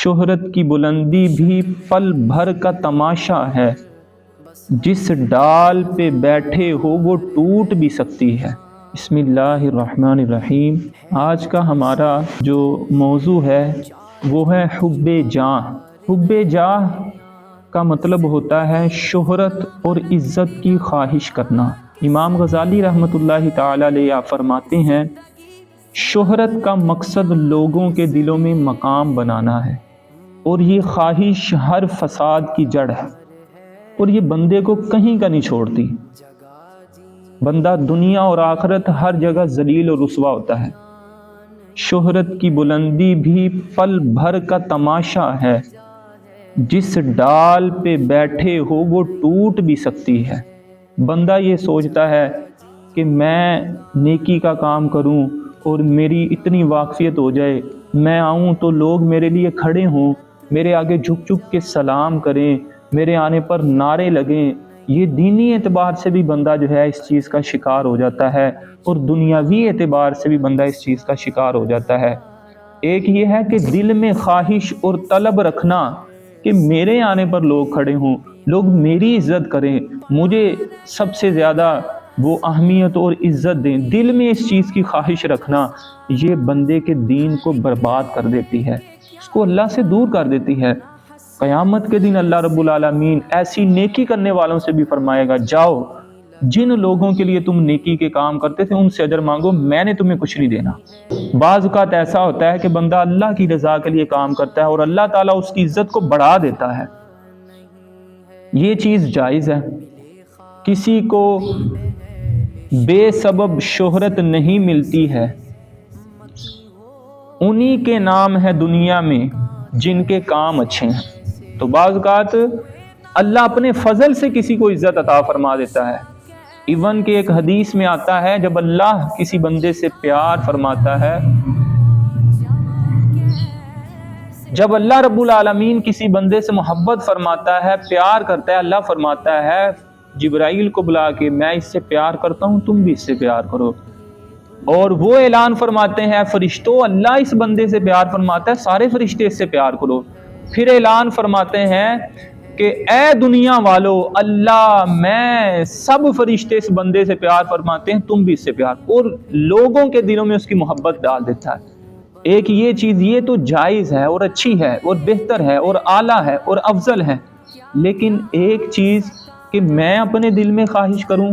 شہرت کی بلندی بھی پل بھر کا تماشا ہے، جس ڈال پہ بیٹھے ہو وہ ٹوٹ بھی سکتی ہے۔ بسم اللہ الرحمن الرحیم۔ آج کا ہمارا جو موضوع ہے وہ ہے حب جاہ۔ حب جاہ کا مطلب ہوتا ہے شہرت اور عزت کی خواہش کرنا۔ امام غزالی رحمۃ اللہ تعالی علیہ فرماتے ہیں شہرت کا مقصد لوگوں کے دلوں میں مقام بنانا ہے، اور یہ خواہش ہر فساد کی جڑ ہے، اور یہ بندے کو کہیں کا نہیں چھوڑتی۔ بندہ دنیا اور آخرت ہر جگہ ذلیل اور رسوا ہوتا ہے۔ شہرت کی بلندی بھی پل بھر کا تماشا ہے، جس ڈال پہ بیٹھے ہو وہ ٹوٹ بھی سکتی ہے۔ بندہ یہ سوچتا ہے کہ میں نیکی کا کام کروں اور میری اتنی واقفیت ہو جائے، میں آؤں تو لوگ میرے لیے کھڑے ہوں، میرے آگے جھک جھک کے سلام کریں، میرے آنے پر نعرے لگیں۔ یہ دینی اعتبار سے بھی بندہ جو ہے اس چیز کا شکار ہو جاتا ہے، اور دنیاوی اعتبار سے بھی بندہ اس چیز کا شکار ہو جاتا ہے۔ ایک یہ ہے کہ دل میں خواہش اور طلب رکھنا کہ میرے آنے پر لوگ کھڑے ہوں، لوگ میری عزت کریں، مجھے سب سے زیادہ وہ اہمیت اور عزت دیں۔ دل میں اس چیز کی خواہش رکھنا یہ بندے کے دین کو برباد کر دیتی ہے، اس کو اللہ سے دور کر دیتی ہے۔ قیامت کے دن اللہ رب العالمین ایسی نیکی کرنے والوں سے بھی فرمائے گا جاؤ، جن لوگوں کے لیے تم نیکی کے کام کرتے تھے ان سے اجر مانگو، میں نے تمہیں کچھ نہیں دینا۔ بعض اوقات ایسا ہوتا ہے کہ بندہ اللہ کی رضا کے لیے کام کرتا ہے اور اللہ تعالیٰ اس کی عزت کو بڑھا دیتا ہے۔ یہ چیز جائز ہے۔ کسی کو بے سبب شہرت نہیں ملتی ہے، انہی کے نام ہے دنیا میں جن کے کام اچھے ہیں۔ تو بعض اوقات اللہ اپنے فضل سے کسی کو عزت عطا فرما دیتا ہے۔ ایون کہ ایک حدیث میں آتا ہے جب اللہ کسی بندے سے پیار فرماتا ہے، جب اللہ رب العالمین کسی بندے سے محبت فرماتا ہے، پیار کرتا ہے، اللہ فرماتا ہے جبرائیل کو بلا کے میں اس سے پیار کرتا ہوں، تم بھی اس سے پیار کرو۔ اور وہ اعلان فرماتے ہیں فرشتوں اللہ اس بندے سے پیار فرماتا ہے، سارے فرشتے اس سے پیار کرو۔ پھر اعلان فرماتے ہیں کہ اے دنیا والو، اللہ میں سب فرشتے اس بندے سے پیار فرماتے ہیں، تم بھی اس سے پیار، اور لوگوں کے دلوں میں اس کی محبت ڈال دیتا ہے۔ ایک یہ چیز یہ تو جائز ہے اور اچھی ہے اور بہتر ہے اور اعلیٰ ہے اور افضل ہے، لیکن ایک چیز کہ میں اپنے دل میں خواہش کروں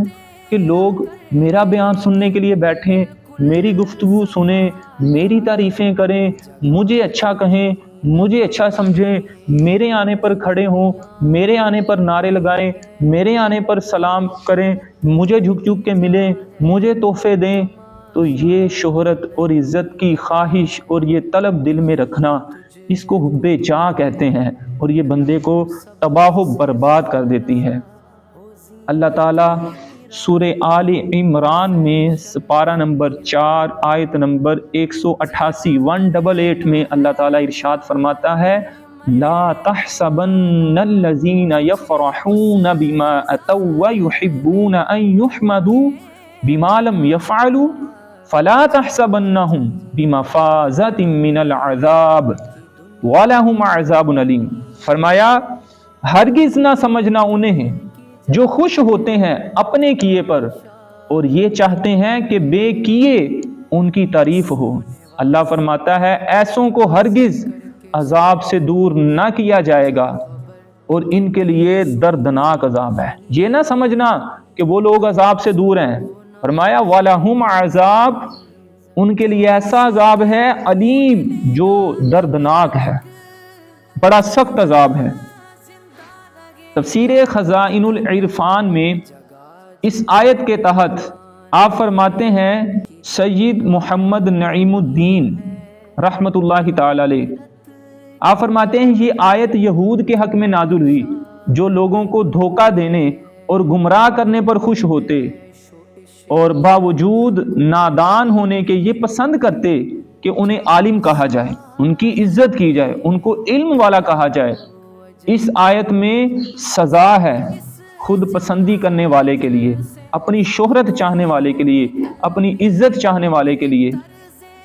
کہ لوگ میرا بیان سننے کے لیے بیٹھیں، میری گفتگو سنیں، میری تعریفیں کریں، مجھے اچھا کہیں، مجھے اچھا سمجھیں، میرے آنے پر کھڑے ہوں، میرے آنے پر نعرے لگائیں، میرے آنے پر سلام کریں، مجھے جھک جھک کے ملیں، مجھے تحفے دیں۔ تو یہ شہرت اور عزت کی خواہش اور یہ طلب دل میں رکھنا، اس کو حب جاہ کہتے ہیں، اور یہ بندے کو تباہ و برباد کر دیتی ہے۔ اللہ تعالیٰ سورہ آل عمران میں سپارہ نمبر 4 آیت نمبر 188 188 میں اللہ تعالیٰ ارشاد فرماتا ہے لا تحسبن الذین یفرحون بما اتوا ویحبون ان یحمدوا بما لم یفعلوا فلا تحسبنہم بمفازۃ من العذاب ولہم عذاب علیم۔ فرمایا ہرگز نہ سمجھنا انہیں جو خوش ہوتے ہیں اپنے کیے پر اور یہ چاہتے ہیں کہ بے کیے ان کی تعریف ہو۔ اللہ فرماتا ہے ایسوں کو ہرگز عذاب سے دور نہ کیا جائے گا، اور ان کے لیے دردناک عذاب ہے۔ یہ نہ سمجھنا کہ وہ لوگ عذاب سے دور ہیں، فرمایا وَلَهُمْ عذاب، ان کے لیے ایسا عذاب ہے علیم جو دردناک ہے، بڑا سخت عذاب ہے۔ تفسیر خزائن العرفان میں اس آیت کے تحت آپ فرماتے ہیں سید محمد نعیم الدین رحمت اللہ تعالی علیہ، آپ فرماتے ہیں یہ آیت یہود کے حق میں نازل ہوئی جو لوگوں کو دھوکہ دینے اور گمراہ کرنے پر خوش ہوتے اور باوجود نادان ہونے کے یہ پسند کرتے کہ انہیں عالم کہا جائے، ان کی عزت کی جائے، ان کو علم والا کہا جائے۔ اس آیت میں سزا ہے خود پسندی کرنے والے کے لیے، اپنی شہرت چاہنے والے کے لیے، اپنی عزت چاہنے والے کے لیے،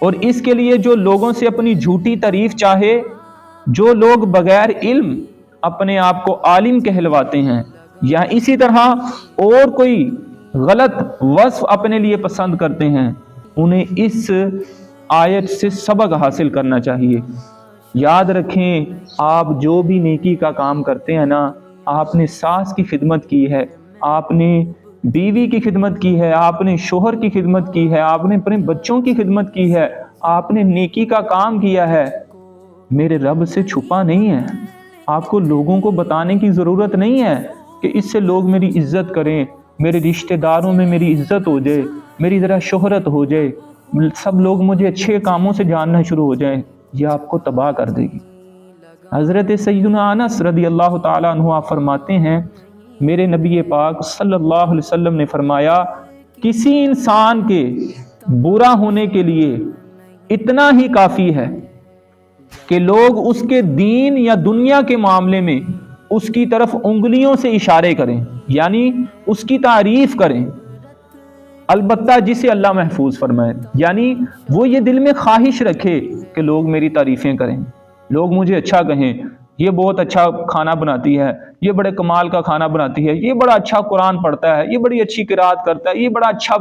اور اس کے لیے جو لوگوں سے اپنی جھوٹی تعریف چاہے، جو لوگ بغیر علم اپنے آپ کو عالم کہلواتے ہیں یا اسی طرح اور کوئی غلط وصف اپنے لیے پسند کرتے ہیں، انہیں اس آیت سے سبق حاصل کرنا چاہیے۔ یاد رکھیں، آپ جو بھی نیکی کا کام کرتے ہیں نا، آپ نے ساس کی خدمت کی ہے، آپ نے بیوی کی خدمت کی ہے، آپ نے شوہر کی خدمت کی ہے، آپ نے اپنے بچوں کی خدمت کی ہے، آپ نے نیکی کا کام کیا ہے، میرے رب سے چھپا نہیں ہے۔ آپ کو لوگوں کو بتانے کی ضرورت نہیں ہے کہ اس سے لوگ میری عزت کریں، میرے رشتہ داروں میں میری عزت ہو جائے، میری ذرا شہرت ہو جائے، سب لوگ مجھے اچھے کاموں سے جاننا شروع ہو جائیں۔ یہ آپ کو تباہ کر دے گی۔ حضرت سیدنا انس رضی اللہ تعالیٰ عنہ آپ فرماتے ہیں، میرے نبی پاک صلی اللہ علیہ وسلم نے فرمایا، کسی انسان کے برا ہونے کے لیے اتنا ہی کافی ہے کہ لوگ اس کے دین یا دنیا کے معاملے میں اس کی طرف انگلیوں سے اشارے کریں، یعنی اس کی تعریف کریں، البتہ جسے اللہ محفوظ فرمائے، یعنی وہ یہ دل میں خواہش رکھے کہ لوگ میری تعریفیں کریں، لوگ مجھے اچھا کہیں، یہ بہت اچھا کھانا بناتی ہے، یہ بڑے کمال کا کھانا بناتی ہے، یہ بڑا اچھا قرآن پڑھتا ہے، یہ بڑی اچھی قرات کرتا ہے، یہ بڑا اچھا۔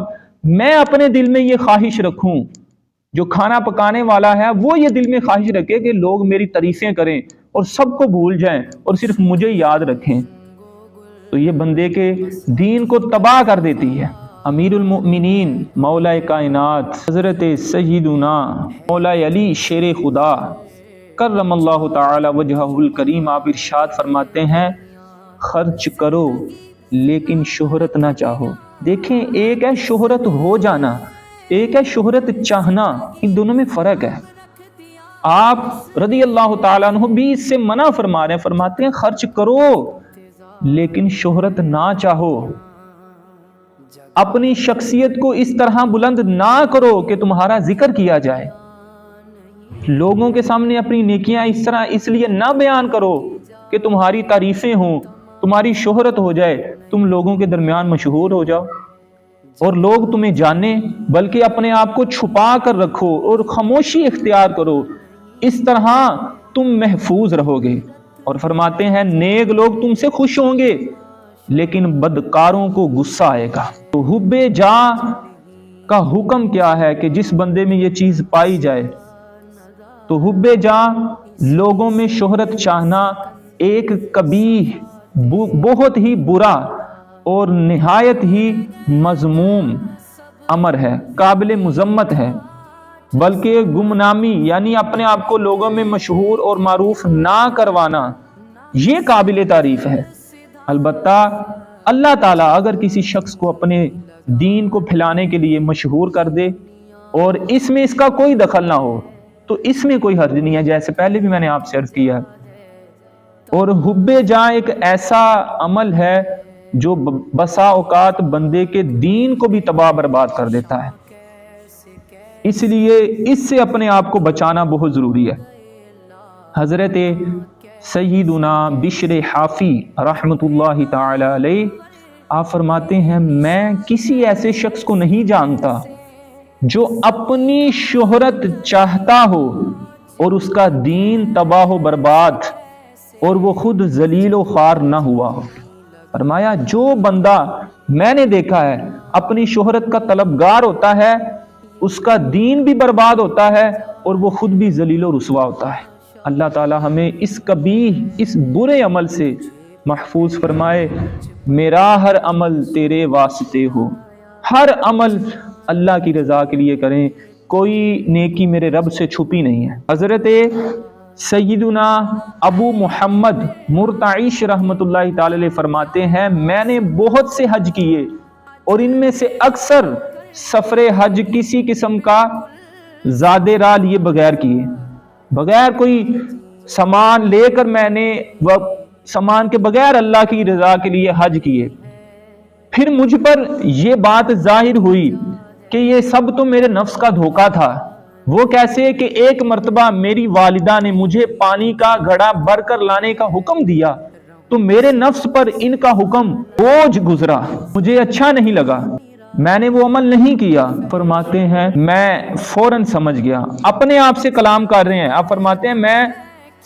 میں اپنے دل میں یہ خواہش رکھوں، جو کھانا پکانے والا ہے وہ یہ دل میں خواہش رکھے کہ لوگ میری تعریفیں کریں اور سب کو بھول جائیں اور صرف مجھے یاد رکھیں، تو یہ بندے کے دین کو تباہ کر دیتی ہے۔ امیر المؤمنین مولا کائنات حضرت سیدنا مولا علی شیر خدا کرم اللہ تعالی وجہہ الکریم آپ ارشاد فرماتے ہیں، خرچ کرو لیکن شہرت نہ چاہو۔ دیکھیں، ایک ہے شہرت ہو جانا، ایک ہے شہرت چاہنا، ان دونوں میں فرق ہے۔ آپ رضی اللہ تعالیٰ عنہ بھی اس سے منع فرما رہے ہیں، فرماتے ہیں خرچ کرو لیکن شہرت نہ چاہو، اپنی شخصیت کو اس طرح بلند نہ کرو کہ تمہارا ذکر کیا جائے، لوگوں کے سامنے اپنی نیکیاں اس طرح اس لیے نہ بیان کرو کہ تمہاری تعریفیں ہوں، تمہاری شہرت ہو جائے، تم لوگوں کے درمیان مشہور ہو جاؤ اور لوگ تمہیں جانیں، بلکہ اپنے آپ کو چھپا کر رکھو اور خاموشی اختیار کرو، اس طرح تم محفوظ رہو گے۔ اور فرماتے ہیں نیک لوگ تم سے خوش ہوں گے لیکن بدکاروں کو غصہ آئے گا۔ تو حب جاہ کا حکم کیا ہے کہ جس بندے میں یہ چیز پائی جائے، تو حب جاہ لوگوں میں شہرت چاہنا ایک قبیح، بہت ہی برا اور نہایت ہی مذموم امر ہے، قابل مذمت ہے، بلکہ گمنامی یعنی اپنے آپ کو لوگوں میں مشہور اور معروف نہ کروانا یہ قابل تعریف ہے۔ البتہ اللہ تعالیٰ اگر کسی شخص کو اپنے دین کو پھیلانے کے لیے مشہور کر دے اور اس میں اس کا کوئی دخل نہ ہو تو اس میں کوئی حرج نہیں ہے، جیسے پہلے بھی میں نے آپ سے عرض کیا۔ اور حب جاہ ایک ایسا عمل ہے جو بسا اوقات بندے کے دین کو بھی تباہ برباد کر دیتا ہے، اس لیے اس سے اپنے آپ کو بچانا بہت ضروری ہے۔ حضرت سیدنا بشر حافی رحمت اللہ تعالی علیہ آپ فرماتے ہیں، میں کسی ایسے شخص کو نہیں جانتا جو اپنی شہرت چاہتا ہو اور اس کا دین تباہ و برباد اور وہ خود ذلیل و خوار نہ ہوا ہو۔ فرمایا جو بندہ میں نے دیکھا ہے اپنی شہرت کا طلبگار ہوتا ہے، اس کا دین بھی برباد ہوتا ہے اور وہ خود بھی ذلیل و رسوا ہوتا ہے۔ اللہ تعالی ہمیں اس قبیح، اس برے عمل سے محفوظ فرمائے۔ میرا ہر عمل تیرے واسطے ہو، ہر عمل اللہ کی رضا کے لیے کریں، کوئی نیکی میرے رب سے چھپی نہیں ہے۔ حضرت سیدنا ابو محمد مرتعش رحمت اللہ تعالی علیہ فرماتے ہیں، میں نے بہت سے حج کیے اور ان میں سے اکثر سفر حج کسی قسم کا زادے راہ لیے بغیر کیے، بغیر کوئی سامان لے کر میں نے سامان کے بغیر اللہ کی رضا کے لیے حج کیے۔ پھر مجھ پر یہ بات ظاہر ہوئی کہ یہ سب تو میرے نفس کا دھوکہ تھا۔ وہ کیسے کہ ایک مرتبہ میری والدہ نے مجھے پانی کا گھڑا بھر کر لانے کا حکم دیا تو میرے نفس پر ان کا حکم بوجھ گزرا، مجھے اچھا نہیں لگا، میں نے وہ عمل نہیں کیا۔ فرماتے ہیں میں فوراً سمجھ گیا، اپنے آپ سے کلام کر رہے ہیں، آپ فرماتے ہیں میں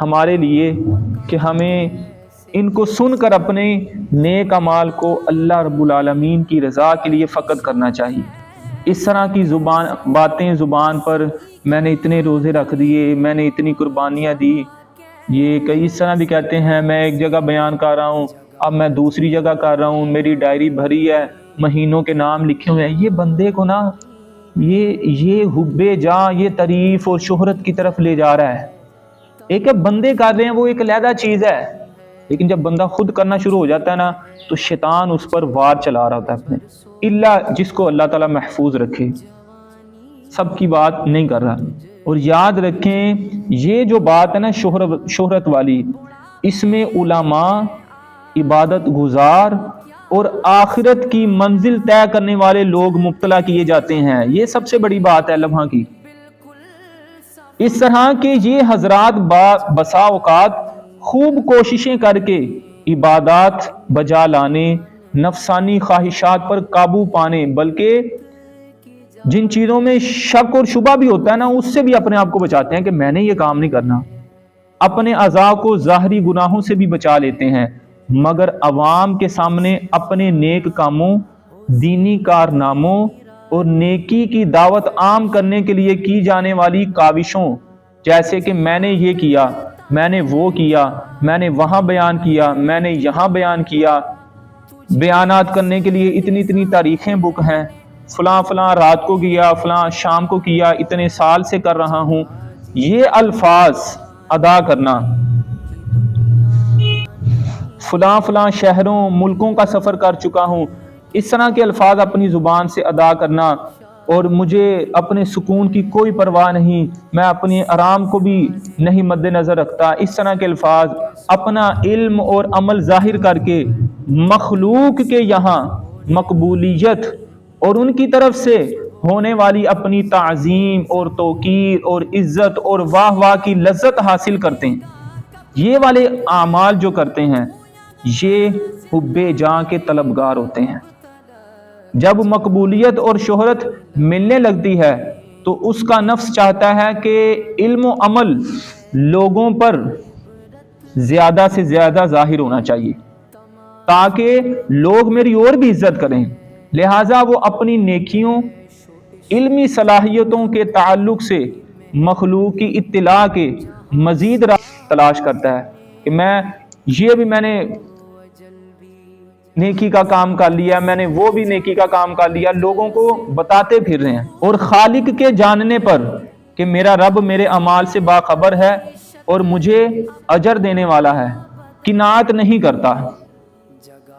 ہمارے لیے کہ ہمیں ان کو سن کر اپنے نیک اعمال کو اللہ رب العالمین کی رضا کے لیے فقط کرنا چاہیے۔ اس طرح کی باتیں زبان پر میں نے اتنے روزے رکھ دیے، میں نے اتنی قربانیاں دی، یہ کئی اس طرح بھی کہتے ہیں میں ایک جگہ بیان کر رہا ہوں، اب میں دوسری جگہ کر رہا ہوں، میری ڈائری بھری ہے، مہینوں کے نام لکھے ہوئے ہیں۔ یہ بندے کو نا یہ حب جاں، یہ تعریف اور شہرت کی طرف لے جا رہا ہے۔ ایک بندے کر رہے ہیں وہ ایک علیحدہ چیز ہے، لیکن جب بندہ خود کرنا شروع ہو جاتا ہے نا تو شیطان اس پر وار چلا رہا ہوتا ہے اپنے، اللہ جس کو اللہ تعالیٰ محفوظ رکھے، سب کی بات نہیں کر رہا۔ اور یاد رکھیں یہ جو بات ہے نا شہرت والی، اس میں علماء، عبادت گزار اور آخرت کی منزل طے کرنے والے لوگ مبتلا کیے جاتے ہیں۔ یہ سب سے بڑی بات ہے لمحہ کی۔ اس طرح کے یہ حضرات بسا اوقات خوب کوششیں کر کے عبادات بجا لانے، نفسانی خواہشات پر قابو پانے، بلکہ جن چیزوں میں شک اور شبہ بھی ہوتا ہے نا اس سے بھی اپنے آپ کو بچاتے ہیں کہ میں نے یہ کام نہیں کرنا، اپنے اعضاء کو ظاہری گناہوں سے بھی بچا لیتے ہیں، مگر عوام کے سامنے اپنے نیک کاموں، دینی کارناموں اور نیکی کی دعوت عام کرنے کے لیے کی جانے والی کاوشوں، جیسے کہ میں نے یہ کیا، میں نے وہ کیا، میں نے وہاں بیان کیا، میں نے یہاں بیان کیا، بیانات کرنے کے لیے اتنی تاریخیں بک ہیں، فلاں رات کو کیا، فلاں شام کو کیا، اتنے سال سے کر رہا ہوں، یہ الفاظ ادا کرنا، فلاں شہروں ملکوں کا سفر کر چکا ہوں، اس طرح کے الفاظ اپنی زبان سے ادا کرنا، اور مجھے اپنے سکون کی کوئی پرواہ نہیں، میں اپنے آرام کو بھی نہیں مد نظر رکھتا، اس طرح کے الفاظ اپنا علم اور عمل ظاہر کر کے مخلوق کے یہاں مقبولیت اور ان کی طرف سے ہونے والی اپنی تعظیم اور توقیر اور عزت اور واہ کی لذت حاصل کرتے ہیں۔ یہ والے اعمال جو کرتے ہیں یہ حب جاں کے طلبگار ہوتے ہیں۔ جب مقبولیت اور شہرت ملنے لگتی ہے تو اس کا نفس چاہتا ہے کہ علم و عمل لوگوں پر زیادہ سے زیادہ ظاہر ہونا چاہیے تاکہ لوگ میری اور بھی عزت کریں، لہٰذا وہ اپنی نیکیوں، علمی صلاحیتوں کے تعلق سے مخلوق کی اطلاع کے مزید تلاش کرتا ہے کہ میں نے نیکی کا کام کر لیا، میں نے وہ بھی نیکی کا کام کر لیا، لوگوں کو بتاتے پھر رہے ہیں، اور خالق کے جاننے پر کہ میرا رب میرے اعمال سے باخبر ہے اور مجھے اجر دینے والا ہے قناعت نہیں کرتا،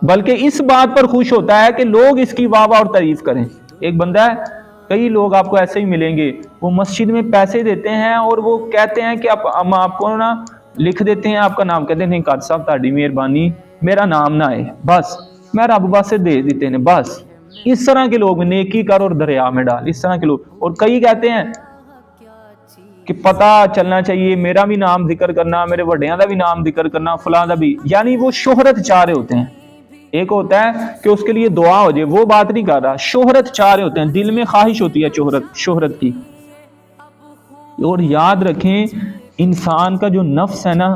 بلکہ اس بات پر خوش ہوتا ہے کہ لوگ اس کی واہ واہ اور تعریف کریں۔ ایک بندہ ہے، کئی لوگ آپ کو ایسے ہی ملیں گے، وہ مسجد میں پیسے دیتے ہیں اور وہ کہتے ہیں کہ ہم آپ کو نا لکھ دیتے ہیں آپ کا نام، کہتے ہیں نہیں قادری صاحب تہاڈی مہربانی میرا نام نہ آئے، بس میں رب واسطے دے دیتے ہیں بس۔ اس طرح کے لوگ نیکی کر اور دریا میں ڈال، اس طرح کے لوگ۔ اور کئی کہتے ہیں کہ پتہ چلنا چاہیے، میرا بھی نام ذکر کرنا، میرے وڈیاں دا بھی نام ذکر کرنا، فلاں دا بھی، یعنی وہ شہرت چاہ رہے ہوتے ہیں۔ ایک ہوتا ہے کہ اس کے لیے دعا ہو جائے، وہ بات نہیں کر رہا، شہرت چاہ رہے ہوتے ہیں، دل میں خواہش ہوتی ہے شہرت کی۔ اور یاد رکھیں انسان کا جو نفس ہے نا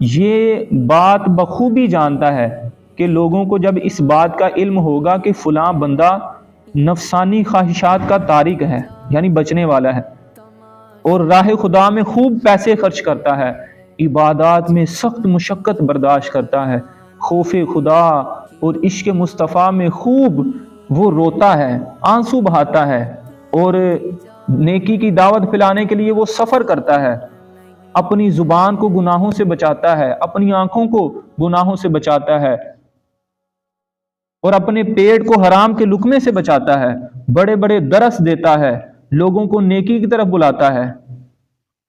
یہ بات بخوبی جانتا ہے کہ لوگوں کو جب اس بات کا علم ہوگا کہ فلاں بندہ نفسانی خواہشات کا تارک ہے، یعنی بچنے والا ہے، اور راہ خدا میں خوب پیسے خرچ کرتا ہے، عبادات میں سخت مشقت برداشت کرتا ہے، خوف خدا اور عشق مصطفیٰ میں خوب وہ روتا ہے، آنسو بہاتا ہے، اور نیکی کی دعوت پھیلانے کے لیے وہ سفر کرتا ہے، اپنی زبان کو گناہوں سے بچاتا ہے، اپنی آنکھوں کو گناہوں سے بچاتا ہے، اور اپنے پیٹ کو حرام کے لقمے سے بچاتا ہے، بڑے بڑے درس دیتا ہے، لوگوں کو نیکی کی طرف بلاتا ہے،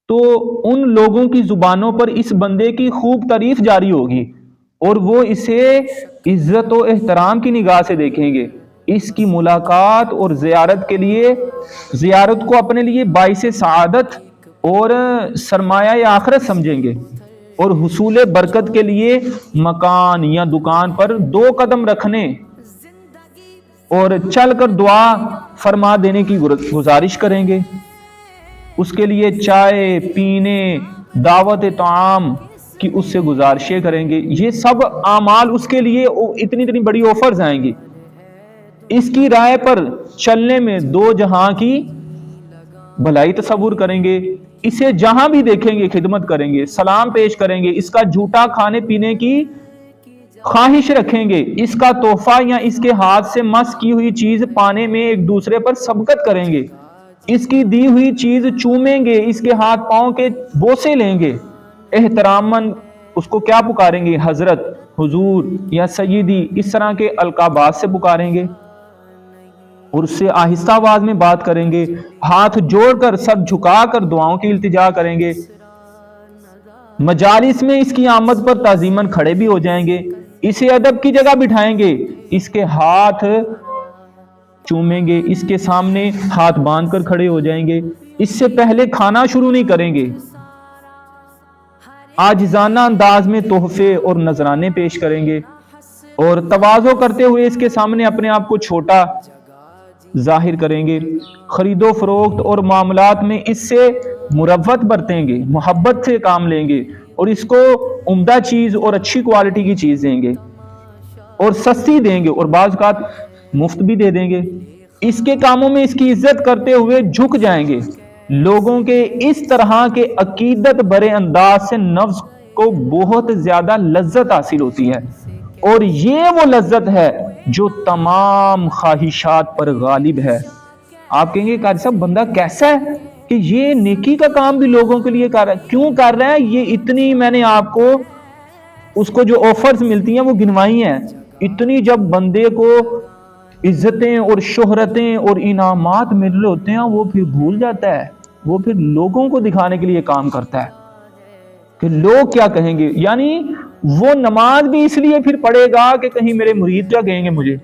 تو ان لوگوں کی زبانوں پر اس بندے کی خوب تعریف جاری ہوگی اور وہ اسے عزت و احترام کی نگاہ سے دیکھیں گے، اس کی ملاقات اور زیارت کو اپنے لیے باعث سعادت اور سرمایہ آخرت سمجھیں گے، اور حصول برکت کے لیے مکان یا دکان پر 2 قدم رکھنے اور چل کر دعا فرما دینے کی گزارش کریں گے، اس کے لیے چائے پینے دعوت طعام کی اس سے گزارشیں کریں گے. یہ سب اعمال اس کے لیے اتنی اتنی بڑی آفرز آئیں گی. اس کی رائے پر چلنے میں دو جہاں کی بھلائی تصور کریں گے. اسے جہاں بھی دیکھیں گے خدمت کریں گے, سلام پیش کریں گے. اس کا جھوٹا کھانے پینے کی خواہش رکھیں گے. اس کا تحفہ یا اس کے ہاتھ سے مس کی ہوئی چیز پانے میں ایک دوسرے پر سبقت کریں گے. اس کی دی ہوئی چیز چومیں گے. اس کے ہاتھ پاؤں کے بوسے لیں گے. احتراماً اس کو کیا پکاریں گے؟ حضرت, حضور یا سیدی, اس طرح کے القابات سے پکاریں گے اور اس سے آہستہ آواز میں بات کریں گے. ہاتھ جوڑ کر سر جھکا کر دعاؤں کی التجا کریں گے. مجالس میں اس کی آمد پر تعظیماً کھڑے بھی ہو جائیں گے. اسے ادب کی جگہ بٹھائیں گے. اس کے ہاتھ چومیں گے. اس کے سامنے ہاتھ باندھ کر کھڑے ہو جائیں گے. اس سے پہلے کھانا شروع نہیں کریں گے. عاجزانہ انداز میں تحفے اور نذرانے پیش کریں گے اور تواضع کرتے ہوئے اس کے سامنے اپنے آپ کو چھوٹا ظاہر کریں گے. خرید و فروخت اور معاملات میں اس سے مروت برتیں گے, محبت سے کام لیں گے اور اس کو عمدہ چیز اور اچھی کوالٹی کی چیز دیں گے اور سستی دیں گے اور بعض اوقات مفت بھی دے دیں گے. اس کے کاموں میں اس کی عزت کرتے ہوئے جھک جائیں گے. لوگوں کے اس طرح کے عقیدت برے انداز سے نفس کو بہت زیادہ لذت حاصل ہوتی ہے اور یہ وہ لذت ہے جو تمام خواہشات پر غالب ہے. آپ کہیں گے قاری صاحب بندہ کیسا ہے کہ یہ نیکی کا کام بھی لوگوں کے لیے کر رہا ہے؟ کیوں کر رہا ہے؟ یہ اتنی میں نے آپ کو اس کو جو آفرز ملتی ہیں وہ گنوائی ہیں. اتنی جب بندے کو عزتیں اور شہرتیں اور انعامات مل رہے ہوتے ہیں وہ پھر بھول جاتا ہے. وہ پھر لوگوں کو دکھانے کے لیے کام کرتا ہے کہ لوگ کیا کہیں گے. یعنی وہ نماز بھی اس لیے پھر پڑھے گا کہ کہیں میرے مرید کیا کہیں گے مجھے.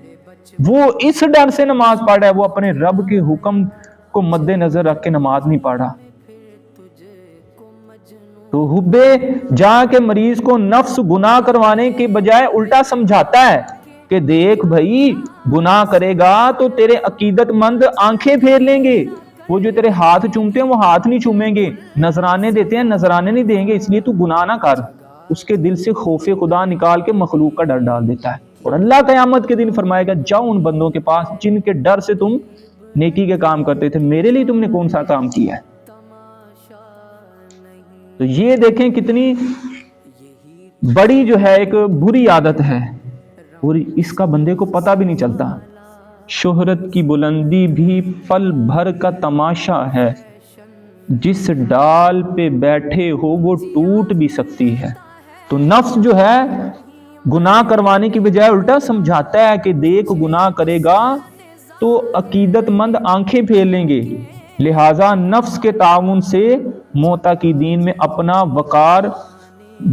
وہ اس ڈر سے نماز پڑھ رہا ہے, وہ اپنے رب کے حکم کو مد نظر رکھ کے نماز نہیں پڑھ رہا. تو حبے جہاں کے مریض کو نفس گناہ کروانے کے بجائے الٹا سمجھاتا ہے کہ دیکھ بھائی گناہ کرے گا تو تیرے عقیدت مند آنکھیں پھیر لیں گے. وہ جو تیرے ہاتھ چومتے ہیں وہ ہاتھ نہیں چومیں گے, نذرانے دیتے ہیں نذرانے نہیں دیں گے. اس لیے تو گناہ نہ کر. اس کے دل سے خوف خدا نکال کے مخلوق کا ڈر ڈال دیتا ہے. اور اللہ قیامت کے دن فرمائے گا جاؤ ان بندوں کے پاس جن کے ڈر سے تم نیکی کے کام کرتے تھے, میرے لیے تم نے کون سا کام کیا ہے. تو یہ دیکھیں کتنی بڑی جو ہے ایک بری عادت ہے اور اس کا بندے کو پتہ بھی نہیں چلتا. شہرت کی بلندی بھی پل بھر کا تماشا ہے, جس ڈال پہ بیٹھے ہو وہ ٹوٹ بھی سکتی ہے. تو نفس جو ہے گناہ کروانے کی بجائے الٹا سمجھاتا ہے کہ دیکھ گناہ کرے گا تو عقیدت مند آنکھیں پھیر لیں گے. لہٰذا نفس کے تعاون سے معتقدین میں اپنا وقار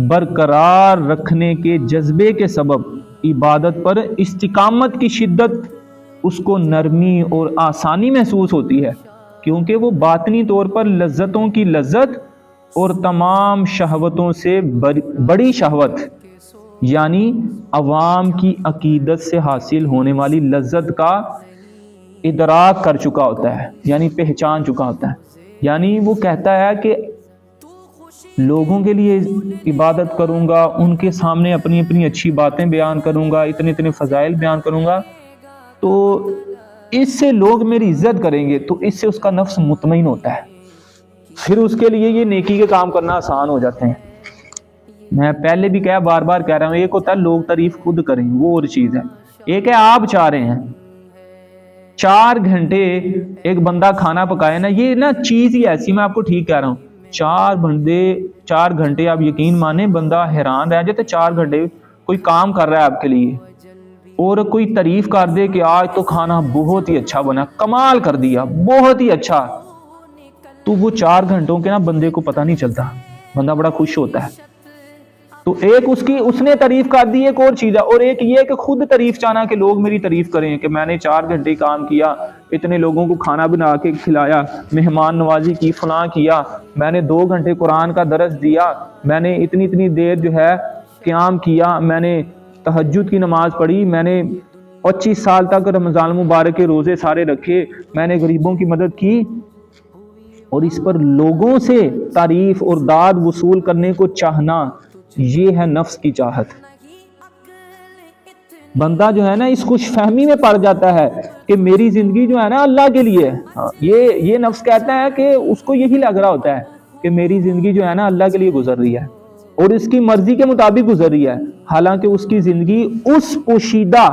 برقرار رکھنے کے جذبے کے سبب عبادت پر استقامت کی شدت اس کو نرمی اور آسانی محسوس ہوتی ہے, کیونکہ وہ باطنی طور پر لذتوں کی لذت اور تمام شہوتوں سے بڑی شہوت یعنی عوام کی عقیدت سے حاصل ہونے والی لذت کا ادراک کر چکا ہوتا ہے, یعنی پہچان چکا ہوتا ہے. یعنی وہ کہتا ہے کہ لوگوں کے لیے عبادت کروں گا, ان کے سامنے اپنی اپنی اچھی باتیں بیان کروں گا, اتنے اتنے فضائل بیان کروں گا, تو اس سے لوگ میری عزت کریں گے, تو اس سے اس کا نفس مطمئن ہوتا ہے. پھر اس کے لیے یہ نیکی کے کام کرنا آسان ہو جاتے ہیں. میں پہلے بھی کہا بار بار کہہ رہا ہوں, ایک ہوتا ہے لوگ تعریف خود کریں وہ اور چیز ہے, ایک ہے آپ چاہ رہے ہیں 4 گھنٹے ایک بندہ کھانا پکائے نا, یہ نا چیز ہی ایسی, میں آپ کو ٹھیک کہہ رہا ہوں. 4 گھنٹے آپ یقین مانیں بندہ حیران رہ جاتے. 4 گھنٹے کوئی کام کر رہا ہے آپ کے لیے اور کوئی تعریف کر دے کہ آج تو کھانا بہت ہی اچھا بنا, کمال کر دیا, بہت ہی اچھا, تو وہ 4 گھنٹوں کے نا بندے کو پتہ نہیں چلتا, بندہ بڑا خوش ہوتا ہے. تو ایک اس نے تعریف کر دی ایک اور چیز ہے, اور ایک یہ کہ خود تعریف چاہنا کہ لوگ میری تعریف کریں کہ میں نے 4 گھنٹے کام کیا, اتنے لوگوں کو کھانا بنا کے کھلایا, مہمان نوازی کی, فلاں کیا, میں نے 2 گھنٹے قرآن کا درس دیا, میں نے اتنی دیر جو ہے قیام کیا, میں نے تہجد کی نماز پڑھی, میں نے 25 سال تک رمضان مبارک کے روزے سارے رکھے, میں نے غریبوں کی مدد کی. اور اس پر لوگوں سے تعریف اور داد وصول کرنے کو چاہنا، یہ ہے نفس کی چاہت۔ بندہ جو ہے نا اس خوش فہمی میں پڑ جاتا ہے کہ میری زندگی جو ہے نا اللہ کے لیے، یہ نفس کہتا ہے کہ اس کو یہی لگ رہا ہوتا ہے کہ میری زندگی جو ہے نا اللہ کے لیے گزر رہی ہے اور اس کی مرضی کے مطابق گزر رہی ہے، حالانکہ اس کی زندگی اس پوشیدہ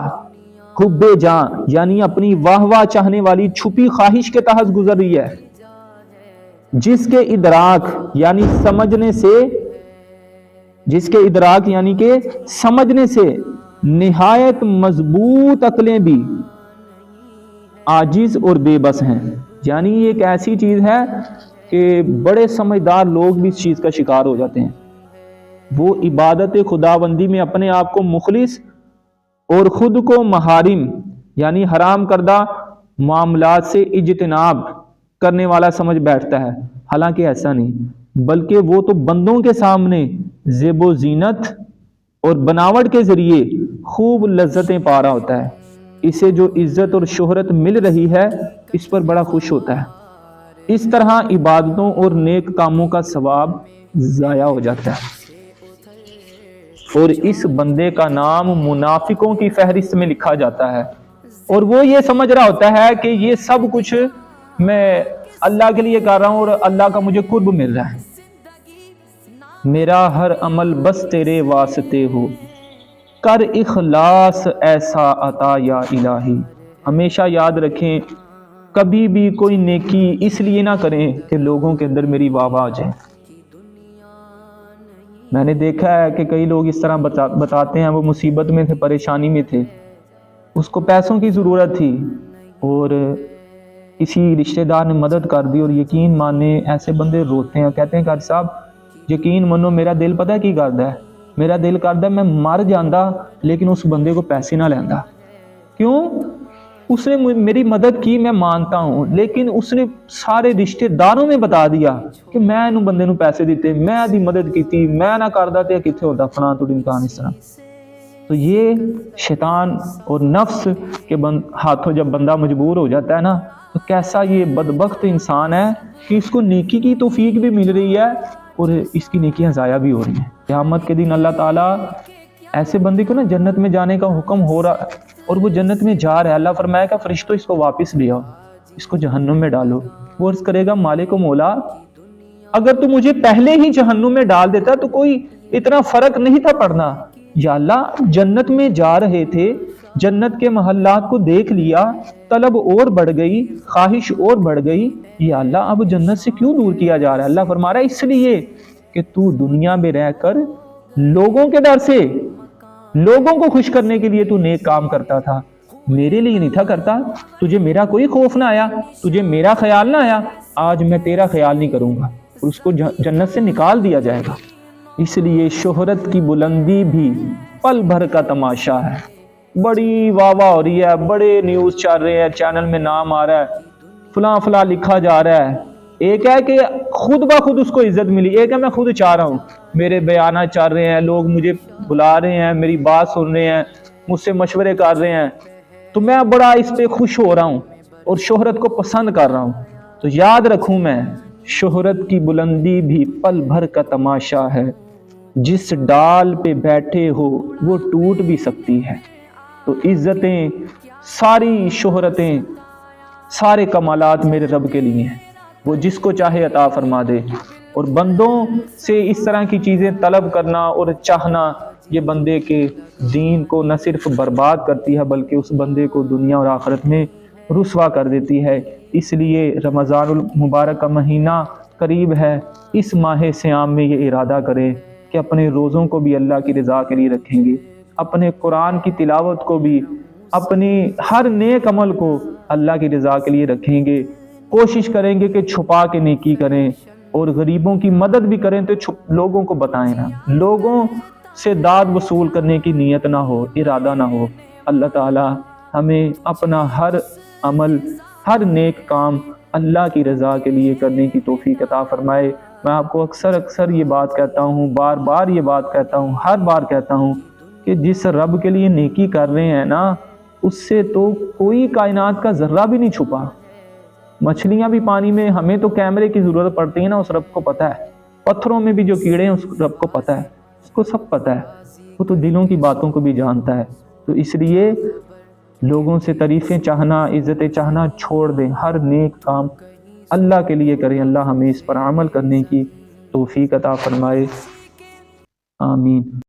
حب جاں یعنی اپنی واہ واہ چاہنے والی چھپی خواہش کے تحت گزر رہی ہے، جس کے ادراک یعنی سمجھنے سے نہایت مضبوط عقلیں بھی عاجز اور بے بس ہیں۔ یعنی یہ ایک ایسی چیز ہے کہ بڑے سمجھدار لوگ بھی اس چیز کا شکار ہو جاتے ہیں۔ وہ عبادت خداوندی میں اپنے آپ کو مخلص اور خود کو محارم یعنی حرام کردہ معاملات سے اجتناب کرنے والا سمجھ بیٹھتا ہے، حالانکہ ایسا نہیں، بلکہ وہ تو بندوں کے سامنے زیب و زینت اور بناوٹ کے ذریعے خوب لذتیں پا رہا ہوتا ہے۔ اسے جو عزت اور شہرت مل رہی ہے اس پر بڑا خوش ہوتا ہے۔ اس طرح عبادتوں اور نیک کاموں کا ثواب ضائع ہو جاتا ہے، اور اس بندے کا نام منافقوں کی فہرست میں لکھا جاتا ہے، اور وہ یہ سمجھ رہا ہوتا ہے کہ یہ سب کچھ میں اللہ کے لیے کر رہا ہوں اور اللہ کا مجھے قرب مل رہا ہے۔ میرا ہر عمل بس تیرے واسطے ہو، کر اخلاص ایسا عطا یا الہی۔ ہمیشہ یاد رکھیں کبھی بھی کوئی نیکی اس لیے نہ کریں کہ لوگوں کے اندر میری واہ واہ آ جائے۔ میں نے دیکھا ہے کہ کئی لوگ اس طرح بتاتے ہیں، وہ مصیبت میں تھے، پریشانی میں تھے، اس کو پیسوں کی ضرورت تھی اور کسی رشتہ دار نے مدد کر دی، اور یقین مانے ایسے بندے روتے ہیں، کہتے ہیں قاری صاحب یقین منو میرا دل پتہ ہے کی کردا ہے، میرا دل کردا ہے میں مر جاندہ لیکن اس بندے کو پیسے نہ لیندا۔ کیوں؟ اس نے میری مدد کی، میں مانتا ہوں، لیکن اس نے سارے رشتہ داروں میں بتا دیا کہ میں انہوں بندے نو پیسے دیتے، میں دی مدد کیتی، میں نہ کردا تے کتھے ہوتا فلاں تو امکان اس طرح۔ تو یہ شیطان اور نفس کے ہاتھوں جب بندہ مجبور ہو جاتا ہے نا، تو کیسا یہ بدبخت انسان ہے کہ اس کو نیکی کی توفیق بھی مل رہی ہے اور اس کی نیکیاں ضائع بھی ہو رہی ہیں۔ قیامت کے دن اللہ تعالیٰ ایسے بندے کو نا جنت میں جانے کا حکم ہو رہا اور وہ جنت میں جا رہا ہے، اللہ فرمائے گا فرشتوں اس کو واپس لے آؤ، اس کو جہنم میں ڈالو۔ وہ عرض کرے گا مالک و مولا اگر تو مجھے پہلے ہی جہنم میں ڈال دیتا تو کوئی اتنا فرق نہیں تھا پڑنا۔ یا اللہ جنت میں جا رہے تھے، جنت کے محلات کو دیکھ لیا، طلب اور بڑھ گئی، خواہش اور بڑھ گئی، یا اللہ اب جنت سے کیوں دور کیا جا رہا ہے؟ اللہ فرما رہا ہے اس لیے کہ تو دنیا میں رہ کر لوگوں کے ڈر سے، لوگوں کو خوش کرنے کے لیے تو نیک کام کرتا تھا، میرے لیے نہیں تھا کرتا۔ تجھے میرا کوئی خوف نہ آیا، تجھے میرا خیال نہ آیا، آج میں تیرا خیال نہیں کروں گا اور اس کو جنت سے نکال دیا جائے گا۔ اس لیے شہرت کی بلندی بھی پل بھر کا تماشا ہے۔ بڑی واہ واہ ہو رہی ہے، بڑے نیوز چل رہے ہیں، چینل میں نام آ رہا ہے، فلاں فلاں لکھا جا رہا ہے۔ ایک ہے کہ خود بخود اس کو عزت ملی، ایک ہے میں خود چاہ رہا ہوں، میرے بیانات چل رہے ہیں، لوگ مجھے بلا رہے ہیں، میری بات سن رہے ہیں، مجھ سے مشورے کر رہے ہیں، تو میں بڑا اس پہ خوش ہو رہا ہوں اور شہرت کو پسند کر رہا ہوں۔ تو یاد رکھوں میں شہرت کی بلندی بھی پل بھر کا تماشا ہے، جس ڈال پہ بیٹھے ہو وہ ٹوٹ بھی سکتی ہے۔ تو عزتیں، ساری شہرتیں، سارے کمالات میرے رب کے لیے ہیں، وہ جس کو چاہے عطا فرما دے۔ اور بندوں سے اس طرح کی چیزیں طلب کرنا اور چاہنا یہ بندے کے دین کو نہ صرف برباد کرتی ہے بلکہ اس بندے کو دنیا اور آخرت میں رسوا کر دیتی ہے۔ اس لیے رمضان المبارک کا مہینہ قریب ہے، اس ماہ صیام میں یہ ارادہ کریں کہ اپنے روزوں کو بھی اللہ کی رضا کے لیے رکھیں گے، اپنے قرآن کی تلاوت کو بھی، اپنی ہر نیک عمل کو اللہ کی رضا کے لیے رکھیں گے۔ کوشش کریں گے کہ چھپا کے نیکی کریں اور غریبوں کی مدد بھی کریں، تو لوگوں کو بتائیں نا، لوگوں سے داد وصول کرنے کی نیت نہ ہو، ارادہ نہ ہو۔ اللہ تعالی ہمیں اپنا ہر عمل، ہر نیک کام اللہ کی رضا کے لیے کرنے کی توفیق عطا فرمائے۔ میں آپ کو اکثر یہ بات کہتا ہوں، بار بار یہ بات کہتا ہوں، ہر بار کہتا ہوں کہ جس رب کے لیے نیکی کر رہے ہیں نا، اس سے تو کوئی کائنات کا ذرہ بھی نہیں چھپا۔ مچھلیاں بھی پانی میں، ہمیں تو کیمرے کی ضرورت پڑتی ہے نا، اس رب کو پتہ ہے. پتھروں میں بھی جو کیڑے ہیں اس رب کو پتہ ہے، اس کو سب پتہ ہے، وہ تو دلوں کی باتوں کو بھی جانتا ہے. تو اس لیے لوگوں سے تعریفیں چاہنا، عزتیں چاہنا چھوڑ دیں، ہر نیک کام اللہ کے لیے کریں. اللہ ہمیں اس پر عمل کرنے کی توفیق عطا فرمائے. آمین.